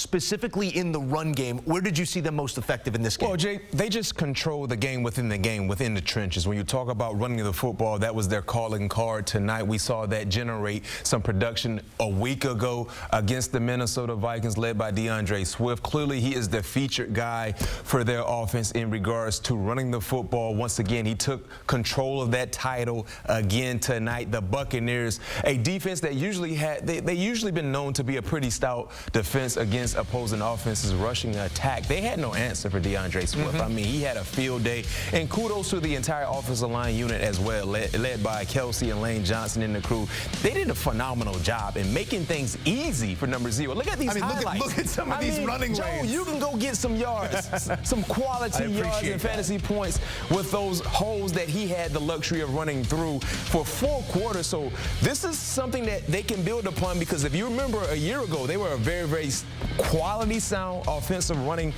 specifically in the run game, where did you see them most effective in this game? Well, Jay, they just control the game, within the trenches. When you talk about running the football, that was their calling card tonight. We saw that generate some production a week ago against the Minnesota Vikings, led by DeAndre Swift. Clearly, he is the featured guy for their offense in regards to running the football. Once again, he took control of that title again tonight. The Buccaneers, a defense that usually they usually been known to be a pretty stout defense against opposing offenses rushing attack. They had no answer for DeAndre Swift. I mean, he had a field day, and kudos to the entire offensive line unit as well, led by Kelsey and Lane Johnson and the crew. They did a phenomenal job in making things easy for number 0. Look at these highlights. Look at some of these running lanes. You can go get some yards, some quality yards and fantasy points with those holes that he had the luxury of running through for 4 quarters. So this is something that they can build upon, because if you remember a year ago, they were a very, very quality, sound offensive running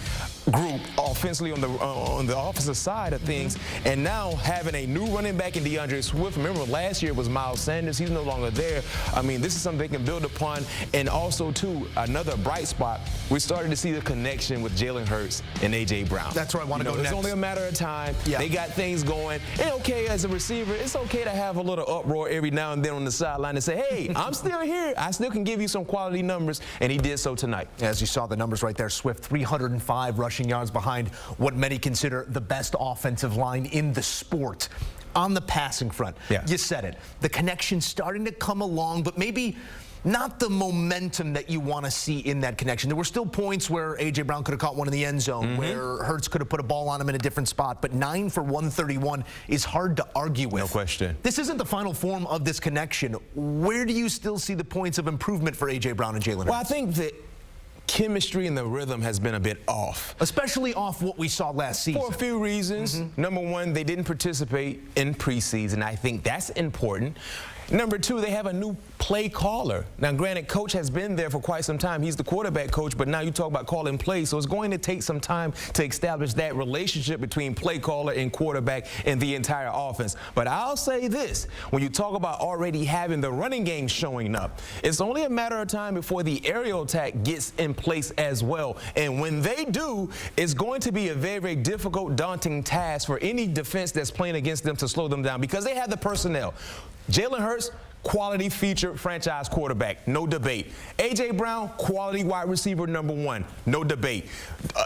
group offensively on the offensive side of things, and now having a new running back in DeAndre Swift. Remember, last year it was Miles Sanders. He's no longer there. I mean, this is something they can build upon. And also, too, another bright spot, we started to see the connection with Jalen Hurts and A.J. Brown. That's where I want to go next. It's only a matter of time. They got things going. And okay, as a receiver, it's okay to have a little uproar every now and then on the sideline and say, hey, I'm still here. I still can give you some quality numbers, and he did so tonight. As you saw the numbers right there, Swift 305 rushing yards behind what many consider the best offensive line in the sport. On the passing front, you said it. The connection's starting to come along, but maybe not the momentum that you want to see in that connection. There were still points where A.J. Brown could have caught one in the end zone, where Hurts could have put a ball on him in a different spot, but 9 for 131 is hard to argue with. No question. This isn't the final form of this connection. Where do you still see the points of improvement for A.J. Brown and Jalen Hurts? Well, I think that chemistry and the rhythm has been a bit off. Especially off what we saw last season. For a few reasons. Number one, they didn't participate in preseason. I think that's important. Number two, they have a new play caller. Now, granted, coach has been there for quite some time. He's the quarterback coach, but now you talk about calling plays, so it's going to take some time to establish that relationship between play caller and quarterback and the entire offense. But I'll say this, when you talk about already having the running game showing up, it's only a matter of time before the aerial attack gets in place as well. And when they do, it's going to be a very, very difficult, daunting task for any defense that's playing against them to slow them down, because they have the personnel. Jalen Hurts, quality featured franchise quarterback, no debate. A.J. Brown, quality wide receiver number 1, no debate.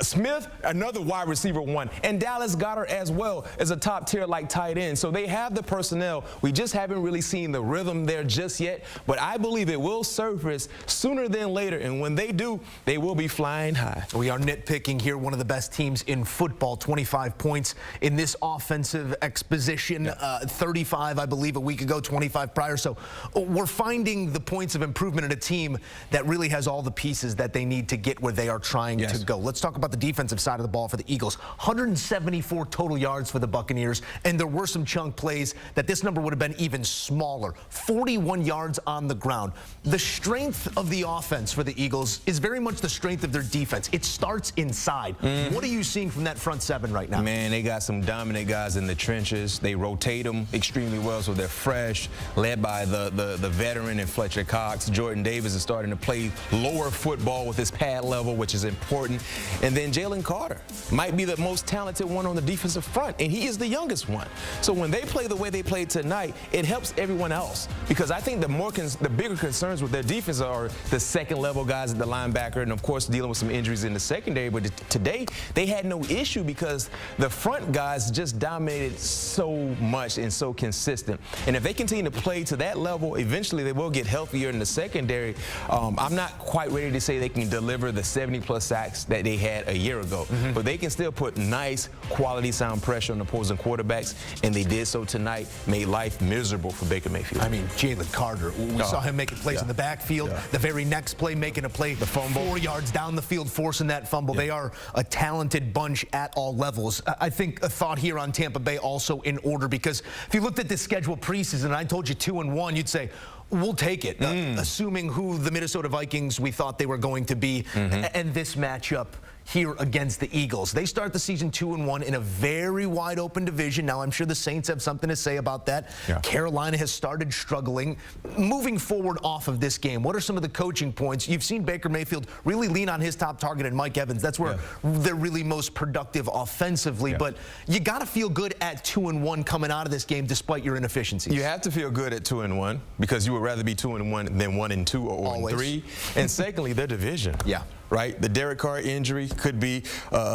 Smith, another wide receiver 1. And Dallas Goedert as well as a top tier like tight end. So they have the personnel. We just haven't really seen the rhythm there just yet. But I believe it will surface sooner than later. And when they do, they will be flying high. We are nitpicking here. One of the best teams in football, 25 points in this offensive exposition. 35, I believe, a week ago, 25 prior. So we're finding the points of improvement in a team that really has all the pieces that they need to get where they are trying to go. Let's talk about the defensive side of the ball for the Eagles. 174 total yards for the Buccaneers, and there were some chunk plays that this number would have been even smaller. 41 yards on the ground. The strength of the offense for the Eagles is very much the strength of their defense. It starts inside. What are you seeing from that front 7 right now? Man, they got some dominant guys in the trenches. They rotate them extremely well, so they're fresh, led by the veteran and Fletcher Cox. Jordan Davis is starting to play lower football with his pad level, which is important. And then Jalen Carter might be the most talented one on the defensive front, and he is the youngest one. So when they play the way they played tonight, it helps everyone else, because I think the bigger concerns with their defense are the second-level guys at the linebacker and, of course, dealing with some injuries in the secondary. But today, they had no issue because the front guys just dominated so much and so consistent. And if they continue to play to that level, eventually they will get healthier in the secondary. I'm not quite ready to say they can deliver the 70-plus sacks that they had a year ago, but they can still put nice, quality, sound pressure on opposing quarterbacks, and they did so tonight, made life miserable for Baker Mayfield. I mean, Jalen Carter, we saw him making plays in the backfield. The very next play, making a play, the fumble, 4 yards down the field, forcing that fumble. They are a talented bunch at all levels. I think a thought here on Tampa Bay also in order, because if you looked at this schedule preseason, and I told you 2-1, you'd say, we'll take it, assuming who the Minnesota Vikings we thought they were going to be. And this matchup here against the Eagles. They start the season 2-1 in a very wide open division. Now, I'm sure the Saints have something to say about that. Yeah. Carolina has started struggling. Moving forward off of this game, what are some of the coaching points? You've seen Baker Mayfield really lean on his top target and Mike Evans. That's where they're really most productive offensively. But you got to feel good at 2-1 coming out of this game despite your inefficiencies. You have to feel good at 2-1 because you would rather be 2-1 than 1-2 or 0-3. And secondly, their division. Yeah. Right? The Derek Carr injury could be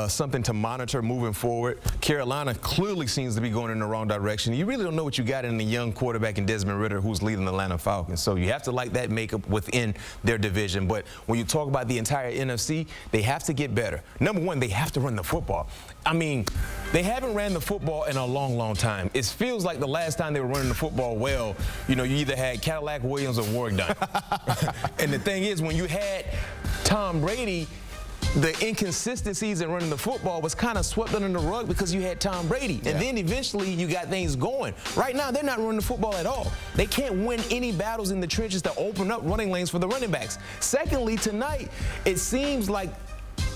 something to monitor moving forward. Carolina clearly seems to be going in the wrong direction. You really don't know what you got in the young quarterback in Desmond Ridder who's leading the Atlanta Falcons. So you have to like that makeup within their division. But when you talk about the entire NFC, they have to get better. Number one, they have to run the football. I mean, they haven't ran the football in a long, long time. It feels like the last time they were running the football well, you know, you either had Cadillac Williams or Warwick Dunn. And the thing is, when you had Tom Brady, the inconsistencies in running the football was kind of swept under the rug because you had Tom Brady. And then eventually you got things going. Right now, they're not running the football at all. They can't win any battles in the trenches to open up running lanes for the running backs. Secondly, tonight, it seems like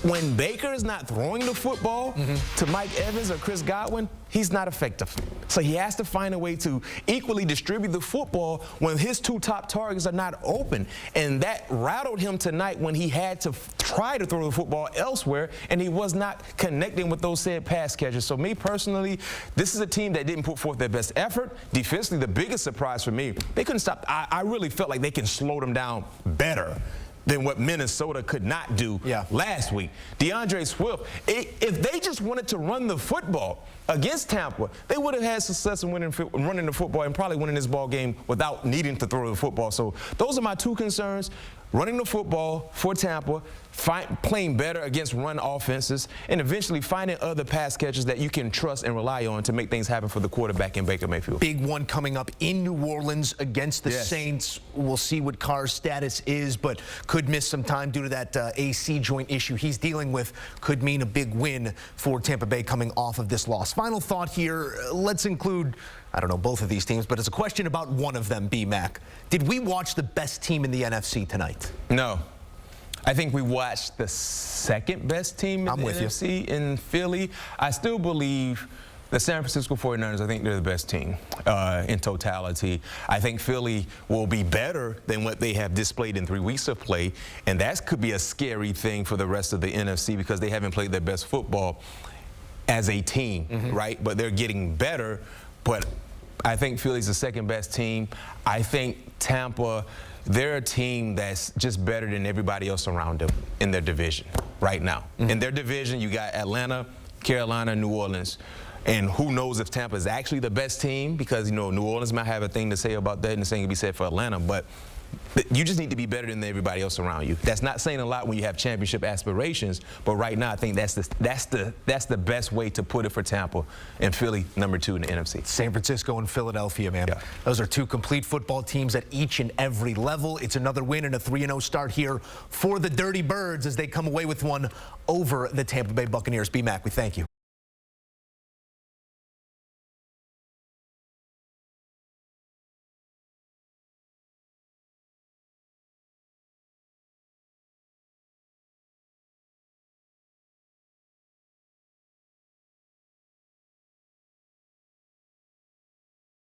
when Baker is not throwing the football to Mike Evans or Chris Godwin, he's not effective. So he has to find a way to equally distribute the football when his two top targets are not open. And that rattled him tonight when he had to try to throw the football elsewhere, and he was not connecting with those said pass catchers. So me personally, this is a team that didn't put forth their best effort. Defensively, the biggest surprise for me, they couldn't stop. I really felt like they can slow them down better than what Minnesota could not do last week. DeAndre Swift, if they just wanted to run the football against Tampa, they would have had success in running the football and probably winning this ball game without needing to throw the football. So those are my two concerns: running the football for Tampa, playing better against run offenses, and eventually finding other pass catchers that you can trust and rely on to make things happen for the quarterback in Baker Mayfield. Big one coming up in New Orleans against the Saints. We'll see what Carr's status is, but could miss some time due to that AC joint issue he's dealing with. Could mean a big win for Tampa Bay coming off of this loss. Final thought here. Let's include, I don't know, both of these teams, but it's a question about one of them, B-Mac. Did we watch the best team in the NFC tonight? No. I think we watched the second best team in the NFC in Philly. I still believe the San Francisco 49ers, I think they're the best team in totality. I think Philly will be better than what they have displayed in 3 weeks of play, and that could be a scary thing for the rest of the NFC because they haven't played their best football as a team, right? But they're getting better. But I think Philly's the second best team. I think Tampa, they're a team that's just better than everybody else around them in their division right now. In their division, you got Atlanta, Carolina, New Orleans. And who knows if Tampa is actually the best team, because, you know, New Orleans might have a thing to say about that and the same can be said for Atlanta. But you just need to be better than everybody else around you. That's not saying a lot when you have championship aspirations, but right now I think that's the best way to put it for Tampa, and Philly number 2 in the NFC. San Francisco and Philadelphia, man. Those are two complete football teams at each and every level. It's another win and a 3-0 start here for the Dirty Birds as they come away with one over the Tampa Bay Buccaneers. B-Mac, we thank you.